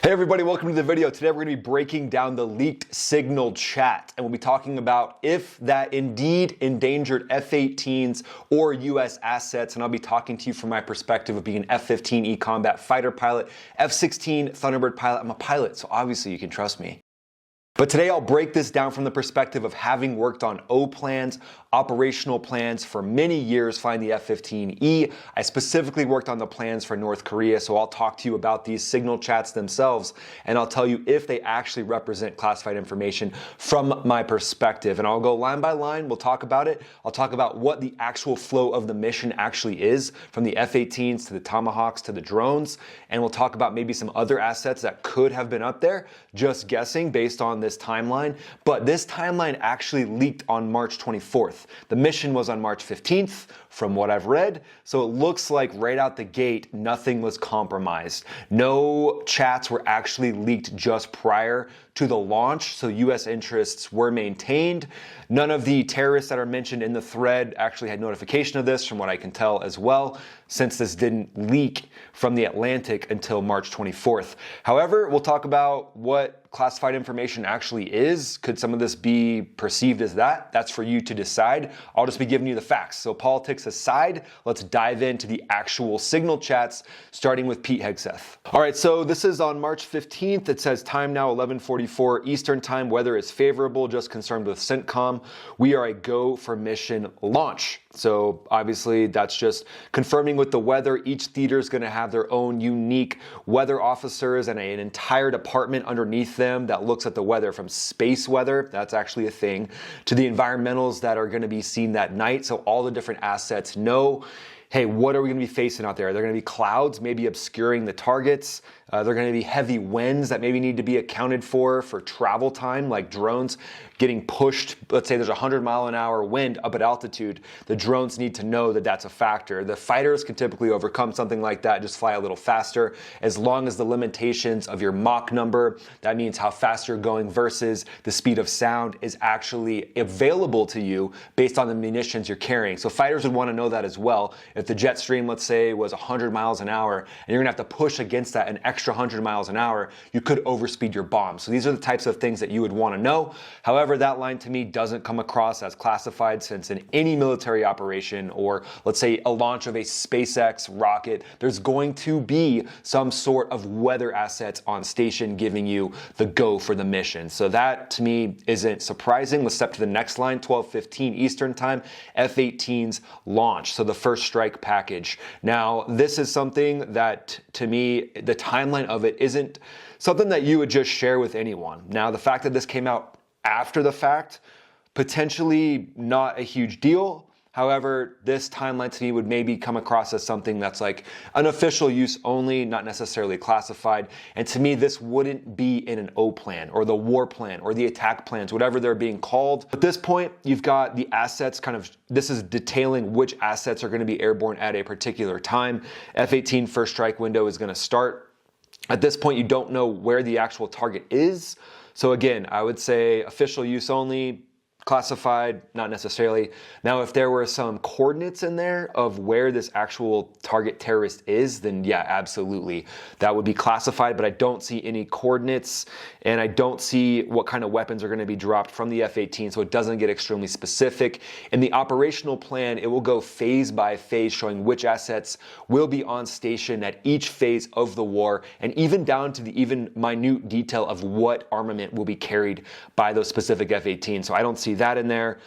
Hey everybody, welcome to the video. Today we're going to be breaking down the leaked signal chat, and we'll be talking about if that indeed endangered F-18s or US assets, and I'll be talking to you from my perspective of being an F-15E combat fighter pilot, F-16 Thunderbird pilot. I'm a pilot, so obviously you can trust me. But today I'll break this down from the perspective of having worked on O plans, operational plans for many years flying the F-15E. I specifically worked on the plans for North Korea, so I'll talk to you about these signal chats themselves, and I'll tell you if they actually represent classified information from my perspective. And I'll go line by line, we'll talk about it. I'll talk about what the actual flow of the mission actually is, from the F-18s to the Tomahawks to the drones, and we'll talk about maybe some other assets that could have been up there, just guessing based on this timeline. But this timeline actually leaked on March 24th. The mission was on March 15th from what I've read, so it looks like right out the gate nothing was compromised. No chats were actually leaked just prior to the launch, so US interests were maintained. None of the terrorists that are mentioned in the thread actually had notification of this, from what I can tell as well, since this didn't leak from the Atlantic until March 24th. However, we'll talk about what classified information actually is. Could some of this be perceived as that? That's for you to decide. I'll just be giving you the facts. So politics aside, let's dive into the actual signal chats, starting with Pete Hegseth. All right, so this is on March 15th. It says time now 11:44 Eastern time. Weather is favorable, just concerned with CENTCOM. We are a go for mission launch. So obviously that's just confirming with the weather. Each theater is going to have their own unique weather officers and an entire department underneath them that looks at the weather, from space weather, that's actually a thing, to the environmentals that are going to be seen that night. So all the different assets know, hey, what are we going to be facing out there? They're going to be clouds, maybe obscuring the targets. They're going to be heavy winds that maybe need to be accounted for travel time, like drones getting pushed. Let's say there's a 100-mile-an-hour wind up at altitude. The drones need to know that that's a factor. The fighters can typically overcome something like that, just fly a little faster, as long as the limitations of your Mach number, that means how fast you're going versus the speed of sound, is actually available to you based on the munitions you're carrying. So fighters would want to know that as well. If the jet stream, let's say, was 100 miles an hour, and you're going to have to push against that an extra 100 miles an hour, you could overspeed your bomb. So these are the types of things that you would want to know. However, that line to me doesn't come across as classified, since in any military operation, or let's say a launch of a SpaceX rocket, there's going to be some sort of weather assets on station giving you the go for the mission. So that to me isn't surprising. Let's step to the next line, 12:15 Eastern time, F-18s launch. So the first strike package. Now, this is something that to me, the timeline of it isn't something that you would just share with anyone. Now, the fact that this came out after the fact, potentially not a huge deal. However, this timeline to me would maybe come across as something that's like an official use only, not necessarily classified. And to me, this wouldn't be in an O plan or the war plan or the attack plans, whatever they're being called. At this point, you've got the assets this is detailing which assets are going to be airborne at a particular time. F-18 first strike window is going to start. At this point, you don't know where the actual target is. So again, I would say official use only, classified, not necessarily. Now, if there were some coordinates in there of where this actual target terrorist is, then yeah, absolutely. That would be classified, but I don't see any coordinates, and I don't see what kind of weapons are going to be dropped from the F-18, so it doesn't get extremely specific. In the operational plan, it will go phase by phase, showing which assets will be on station at each phase of the war, and even down to the even minute detail of what armament will be carried by those specific F-18. So I don't see that in there.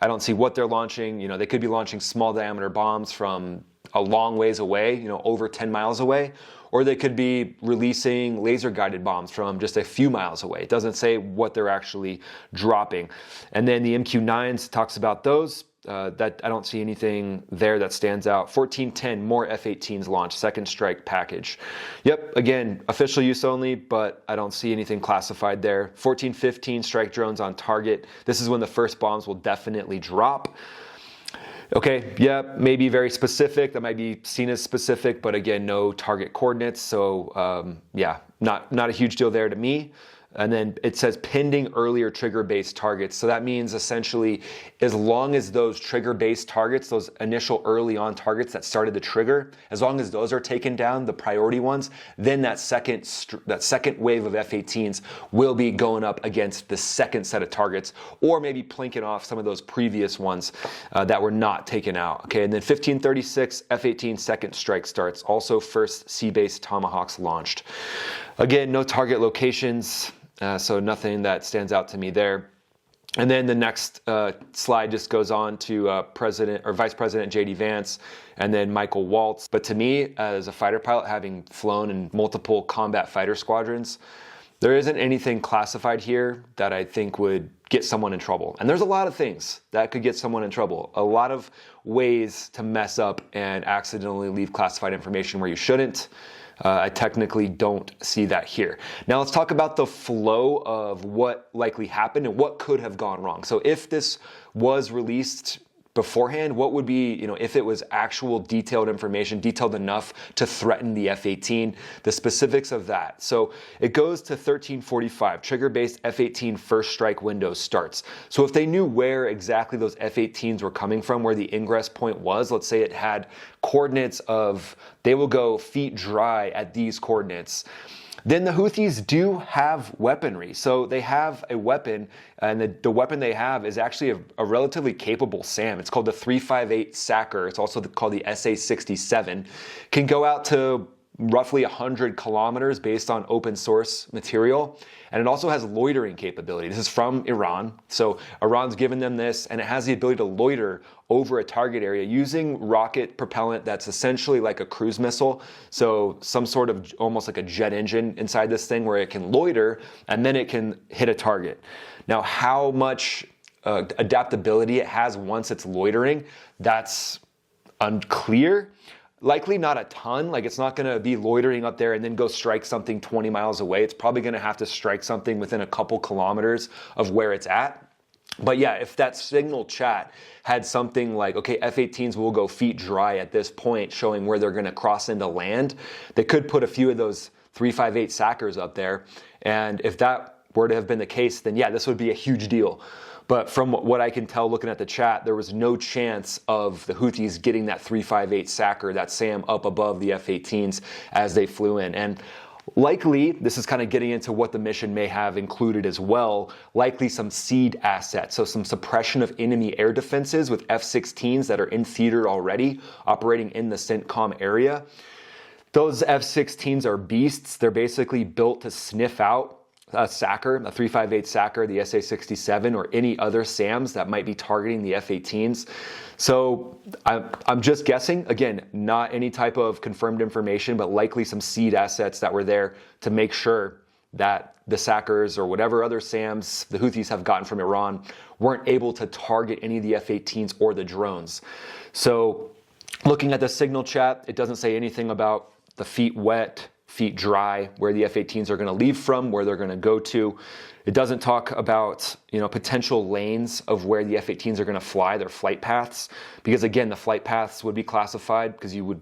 I don't see what they're launching. They could be launching small diameter bombs from a long ways away, over 10 miles away, or they could be releasing laser guided bombs from just a few miles away. It doesn't say what they're actually dropping. And then the MQ-9s talks about those. That I don't see anything there that stands out. 1410, more F-18s launch, second strike package. Yep, again, official use only, but I don't see anything classified there. 1415, strike drones on target. This is when the first bombs will definitely drop. Okay, yeah, maybe very specific. That might be seen as specific, but again, no target coordinates. So yeah, not a huge deal there to me. And then it says pending earlier trigger-based targets. So that means essentially as long as those trigger-based targets, those initial early on targets that started the trigger, as long as those are taken down, the priority ones, then that second wave of F-18s will be going up against the second set of targets, or maybe plinking off some of those previous ones that were not taken out. Okay, and then 1536 F-18 second strike starts. Also first sea-based Tomahawks launched. Again, no target locations. So nothing that stands out to me there. And then the next slide just goes on to President or Vice President J.D. Vance and then Michael Waltz. But to me, as a fighter pilot, having flown in multiple combat fighter squadrons, there isn't anything classified here that I think would get someone in trouble. And there's a lot of things that could get someone in trouble. A lot of ways to mess up and accidentally leave classified information where you shouldn't. I technically don't see that here. Now let's talk about the flow of what likely happened and what could have gone wrong. So if this was released beforehand, what would be, if it was actual detailed information, detailed enough to threaten the F-18, the specifics of that. So it goes to 1345, trigger-based F-18 first strike window starts. So if they knew where exactly those F-18s were coming from, where the ingress point was, let's say it had coordinates of, they will go feet dry at these coordinates, then the Houthis do have weaponry. So they have a weapon, and the weapon they have is actually a relatively capable SAM. It's called the 358 Sacker. It's also called the SA-67. Can go out to roughly 100 kilometers based on open source material. And it also has loitering capability. This is from Iran. So Iran's given them this, and it has the ability to loiter over a target area using rocket propellant that's essentially like a cruise missile. So some sort of almost like a jet engine inside this thing where it can loiter and then it can hit a target. Now, how much adaptability it has once it's loitering, that's unclear. Likely not a ton. Like, it's not going to be loitering up there and then go strike something 20 miles away. It's probably going to have to strike something within a couple kilometers of where it's at. But yeah, if that signal chat had something like, okay, F-18s will go feet dry at this point, showing where they're going to cross into land, they could put a few of those 358 Sackers up there. And if that were to have been the case, then yeah, this would be a huge deal. But from what I can tell looking at the chat, there was no chance of the Houthis getting that 358 Sacker, that SAM, up above the F-18s as they flew in. And likely, this is kind of getting into what the mission may have included as well, likely some seed assets, so some suppression of enemy air defenses with F-16s that are in theater already, operating in the CENTCOM area. Those F-16s are beasts. They're basically built to sniff out a Sacker, a 358 Sacker, the SA-67, or any other SAMs that might be targeting the F-18s. So I'm just guessing, again, not any type of confirmed information, but likely some seed assets that were there to make sure that the Sackers or whatever other SAMs the Houthis have gotten from Iran weren't able to target any of the F-18s or the drones. So looking at the signal chat, it doesn't say anything about the feet wet, feet dry, where the F-18s are going to leave from, where they're going to go to. It doesn't talk about, potential lanes of where the F-18s are going to fly, their flight paths, because again, the flight paths would be classified because you would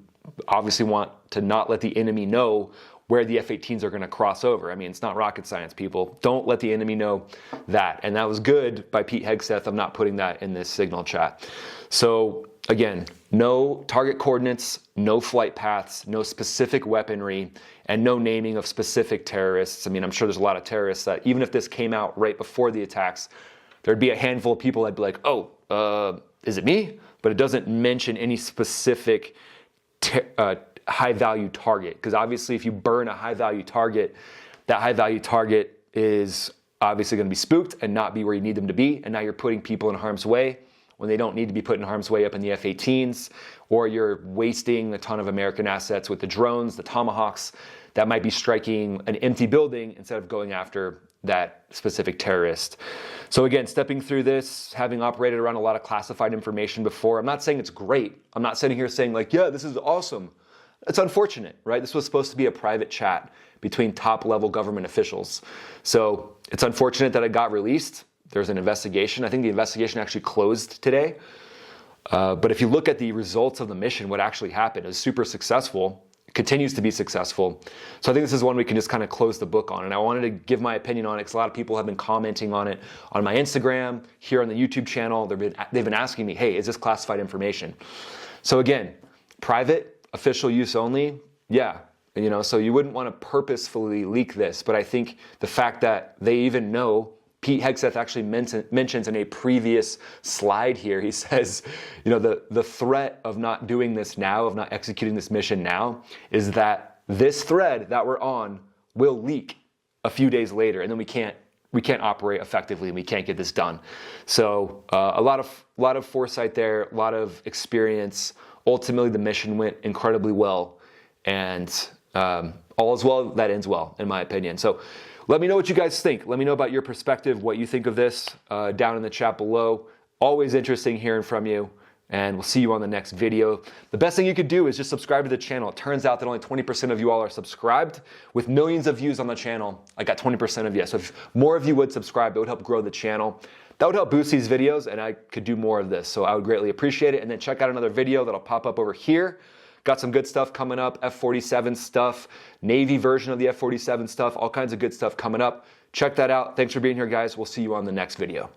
obviously want to not let the enemy know where the F-18s are going to cross over. I mean, it's not rocket science, people. Don't let the enemy know that. And that was good by Pete Hegseth. I'm not putting that in this signal chat. So again, no target coordinates, no flight paths, no specific weaponry, and no naming of specific terrorists. I mean, I'm sure there's a lot of terrorists that even if this came out right before the attacks, there'd be a handful of people that'd be like, oh, is it me? But it doesn't mention any specific high-value target. Because obviously if you burn a high-value target, that high-value target is obviously going to be spooked and not be where you need them to be. And now you're putting people in harm's way when they don't need to be put in harm's way up in the F-18s, or you're wasting a ton of American assets with the drones, the Tomahawks, that might be striking an empty building instead of going after that specific terrorist. So again, stepping through this, having operated around a lot of classified information before, I'm not saying it's great. I'm not sitting here saying like, yeah, this is awesome. It's unfortunate, right? This was supposed to be a private chat between top-level government officials. So it's unfortunate that it got released. There's an investigation. I think the investigation actually closed today. But if you look at the results of the mission, what actually happened is super successful. continues to be successful. So I think this is one we can just kind of close the book on. And I wanted to give my opinion on it because a lot of people have been commenting on it on my Instagram, here on the YouTube channel. They've been asking me, hey, is this classified information? So again, private, official use only, yeah. You know, so you wouldn't want to purposefully leak this, but I think the fact that they even know, Pete Hegseth actually mentions in a previous slide here, he says, you know, the threat of not doing this now, of not executing this mission now, is that this thread that we're on will leak a few days later, and then we can't operate effectively, and we can't get this done. So a lot of foresight there, a lot of experience. Ultimately, the mission went incredibly well, and all is well that ends well, in my opinion. So let me know what you guys think. Let me know about your perspective, what you think of this down in the chat below. Always interesting hearing from you, and we'll see you on the next video. The best thing you could do is just subscribe to the channel. It turns out that only 20% of you all are subscribed. With millions of views on the channel, I got 20% of you. So if more of you would subscribe, it would help grow the channel. That would help boost these videos, and I could do more of this. So I would greatly appreciate it. And then check out another video that'll pop up over here. Got some good stuff coming up, F-47 stuff, Navy version of the F-47 stuff, all kinds of good stuff coming up. Check that out. Thanks for being here, guys. We'll see you on the next video.